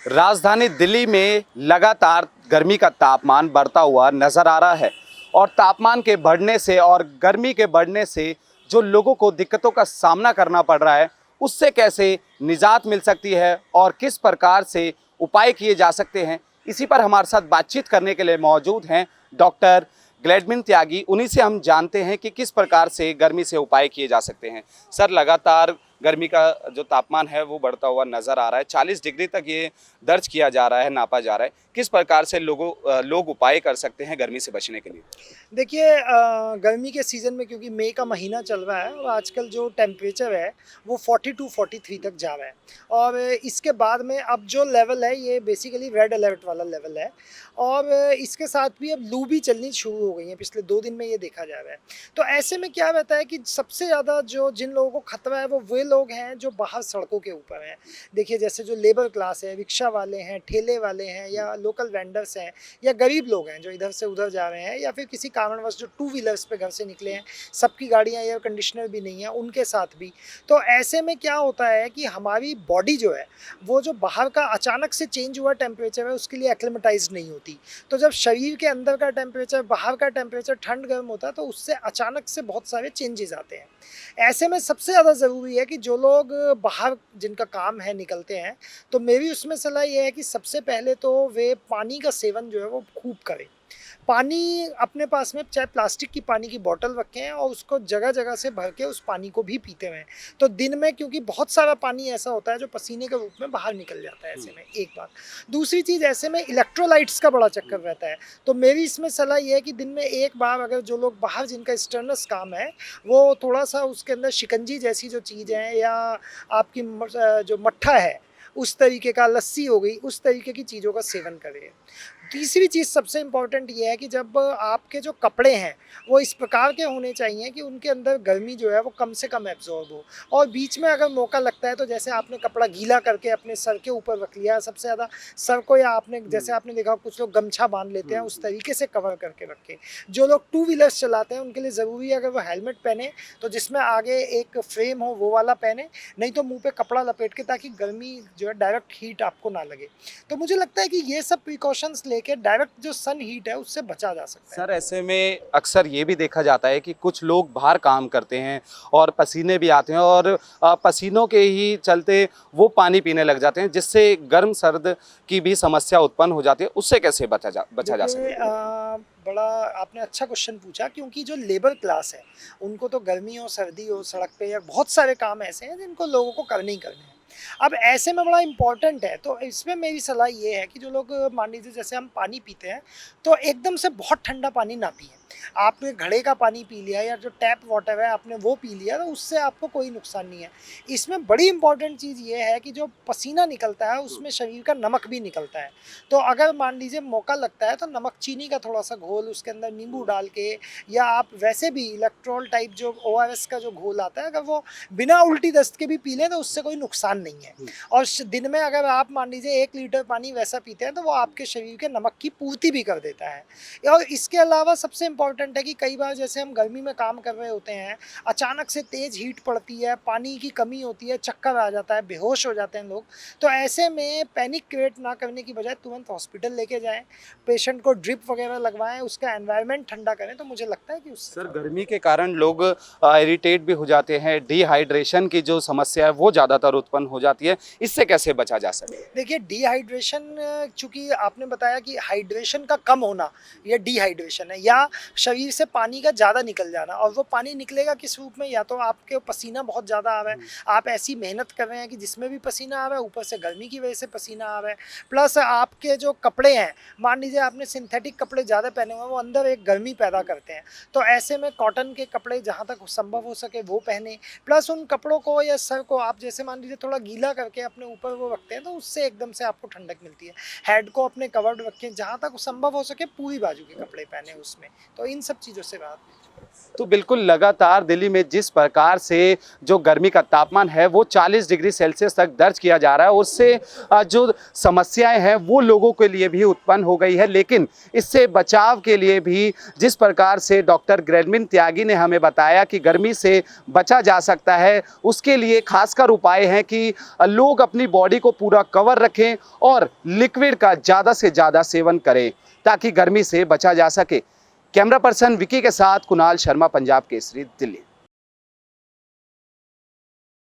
राजधानी दिल्ली में लगातार गर्मी का तापमान बढ़ता हुआ नजर आ रहा है और तापमान के बढ़ने से और गर्मी के बढ़ने से जो लोगों को दिक्कतों का सामना करना पड़ रहा है, उससे कैसे निजात मिल सकती है और किस प्रकार से उपाय किए जा सकते हैं, इसी पर हमारे साथ बातचीत करने के लिए मौजूद हैं डॉक्टर ग्लैडविन त्यागी। उन्हीं से हम जानते हैं कि किस प्रकार से गर्मी से उपाय किए जा सकते हैं। सर, लगातार गर्मी का जो तापमान है वो बढ़ता हुआ नज़र आ रहा है, 40 डिग्री तक ये दर्ज किया जा रहा है, नापा जा रहा है। किस प्रकार से लोग उपाय कर सकते हैं गर्मी से बचने के लिए? देखिए गर्मी के सीज़न में क्योंकि मई का महीना चल रहा है और आजकल जो टेम्परेचर है वो 42-43 तक जा रहा है। और इसके बाद में अब जो लेवल है ये बेसिकली रेड अलर्ट वाला लेवल है। और इसके साथ भी अब लू भी चलनी शुरू हो गई है, पिछले 2 दिन में ये देखा जा रहा है। तो ऐसे में क्या रहता है कि सबसे ज़्यादा जो जिन लोगों को खतरा है वो वे लोग हैं जो बाहर सड़कों के ऊपर हैं। देखिए जैसे जो लेबर क्लास है, रिक्शा वाले हैं, ठेले वाले हैं या लोकल वेंडर्स हैं या गरीब लोग हैं जो इधर से उधर जा रहे हैं, या फिर किसी कारणवश जो टू व्हीलर्स पे घर से निकले हैं, सबकी गाड़ियाँ एयर कंडीशनर भी नहीं है, उनके साथ भी। तो ऐसे में क्या होता है कि हमारी बॉडी जो है वो जो बाहर का अचानक से चेंज हुआ टेम्परेचर है उसके लिए एक्लिमेटाइज नहीं होती। तो जब शरीर के अंदर का टेम्परेचर बाहर का टेम्परेचर ठंड गर्म होता है तो उससे अचानक से बहुत सारे चेंजेस आते हैं। ऐसे में सबसे ज़्यादा ज़रूरी है कि जो लोग बाहर जिनका काम है निकलते हैं, तो मेरी उसमें सलाह ये है कि सबसे पहले तो वे पानी का सेवन जो है वो खूब करें। पानी अपने पास में चाहे प्लास्टिक की पानी की बॉटल रखें और उसको जगह जगह से भर के उस पानी को भी पीते रहें। तो दिन में क्योंकि बहुत सारा पानी ऐसा होता है जो पसीने के रूप में बाहर निकल जाता है, ऐसे में एक बात। दूसरी चीज़, ऐसे में इलेक्ट्रोलाइट्स का बड़ा चक्कर रहता है। तो मेरी इसमें सलाह ये है कि दिन में एक बार अगर जो लोग बाहर जिनका स्टर्नस काम है वो थोड़ा सा उसके अंदर शिकंजी जैसी जो चीज़ है या आपकी जो मट्ठा है उस तरीके का, लस्सी हो गई, उस तरीके की चीज़ों का सेवन करें। तीसरी चीज़ सबसे इम्पॉर्टेंट ये है कि जब आपके जो कपड़े हैं वो इस प्रकार के होने चाहिए कि उनके अंदर गर्मी जो है वो कम से कम एब्जॉर्ब हो। और बीच में अगर मौका लगता है तो जैसे आपने कपड़ा गीला करके अपने सर के ऊपर रख लिया, सबसे ज़्यादा सर को, या आपने जैसे आपने देखा कुछ लोग गमछा बांध लेते हैं, उस तरीके से कवर करके रखें। जो लोग टू व्हीलर्स चलाते हैं उनके लिए ज़रूरी है अगर वो हेलमेट पहने तो जिसमें आगे एक फ्रेम हो वो वाला पहने, नहीं तो मुँह पे कपड़ा लपेट के, ताकि गर्मी जो है डायरेक्ट हीट आपको ना लगे। तो मुझे लगता है कि ये सब प्रिकॉशंस लेके डायरेक्ट जो सन हीट है उससे बचा जा सकता है। सर, ऐसे में अक्सर ये भी देखा जाता है कि कुछ लोग बाहर काम करते हैं और पसीने भी आते हैं और पसीनों के ही चलते वो पानी पीने लग जाते हैं, जिससे गर्म सर्द की भी समस्या उत्पन्न हो जाती है। उससे कैसे बचा जा देखिए सकता है? बड़ा आपने अच्छा क्वेश्चन पूछा, क्योंकि जो लेबर क्लास है उनको तो गर्मी हो सर्दी हो सड़क पे या बहुत सारे काम ऐसे हैं जिनको लोगों को करने ही करने हैं। अब ऐसे में बड़ा इम्पॉर्टेंट है, तो इसमें मेरी सलाह ये है कि जो लोग मान लीजिए जैसे हम पानी पीते हैं तो एकदम से बहुत ठंडा पानी ना पिए। आपने घड़े का पानी पी लिया या जो टैप वाटर है आपने वो पी लिया तो उससे आपको कोई नुकसान नहीं है। इसमें बड़ी इंपॉर्टेंट चीज़ ये है कि जो पसीना निकलता है उसमें शरीर का नमक भी निकलता है। तो अगर मान लीजिए मौका लगता है तो नमक चीनी का थोड़ा सा घोल उसके अंदर नींबू डाल के, या आप वैसे भी इलेक्ट्रोल टाइप जो ORS का जो घोल आता है अगर वो बिना उल्टी दस्त के भी पी लें तो उससे कोई नुकसान नहीं है। और दिन में अगर आप मान लीजिए 1 लीटर पानी वैसा पीते हैं तो वो आपके शरीर के नमक की पूर्ति भी कर देता है। और इसके अलावा सबसे इम्पोर्टेंट है कि कई बार जैसे हम गर्मी में काम कर रहे होते हैं, अचानक से तेज़ हीट पड़ती है, पानी की कमी होती है, चक्कर आ जाता है, बेहोश हो जाते हैं लोग। तो ऐसे में पैनिक क्रिएट ना करने की बजाय तुरंत हॉस्पिटल लेके जाएँ, पेशेंट को ड्रिप वगैरह लगवाएँ, उसका एनवायरनमेंट ठंडा करें, तो मुझे लगता है कि उससे सर, गर्मी के कारण लोग इरिटेट भी हो जाते हैं, डिहाइड्रेशन की जो समस्या है वो ज़्यादातर उत्पन्न हो जाती है। इससे कैसे बचा जा सके? देखिए डिहाइड्रेशन, चूँकि आपने बताया कि हाइड्रेशन का कम होना ये डिहाइड्रेशन है, या शरीर से पानी का ज़्यादा निकल जाना, और वो पानी निकलेगा किस रूप में, या तो आपके पसीना बहुत ज़्यादा आ रहा है, आप ऐसी मेहनत कर रहे हैं कि जिसमें भी पसीना आ रहा है, ऊपर से गर्मी की वजह से पसीना आ रहा है, प्लस आपके जो कपड़े हैं, मान लीजिए आपने सिंथेटिक कपड़े ज़्यादा पहने हुए हैं, वो अंदर एक गर्मी पैदा करते हैं। तो ऐसे में कॉटन के कपड़े जहाँ तक संभव हो सके वो पहने, प्लस उन कपड़ों को या सर को आप जैसे मान लीजिए थोड़ा गीला करके अपने ऊपर वो रखते हैं तो उससे एकदम से आपको ठंडक मिलती है। हेड को अपने कवर्ड रखें, जहाँ तक संभव हो सके पूरी बाजू के कपड़े पहने उसमें, तो इन सब चीज़ों से राहत मिलती है। तो बिल्कुल लगातार दिल्ली में जिस प्रकार से जो गर्मी का तापमान है वो 40 डिग्री सेल्सियस तक दर्ज किया जा रहा है, उससे जो समस्याएं हैं वो लोगों के लिए भी उत्पन्न हो गई है। लेकिन इससे बचाव के लिए भी जिस प्रकार से डॉक्टर ग्रेडमिन त्यागी ने हमें बताया कि गर्मी से बचा जा सकता है, उसके लिए खासकर उपाय हैं कि लोग अपनी बॉडी को पूरा कवर रखें और लिक्विड का ज़्यादा से ज़्यादा सेवन करें ताकि गर्मी से बचा जा सके। कैमरा पर्सन विकी के साथ कुणाल शर्मा, पंजाब केसरी, दिल्ली।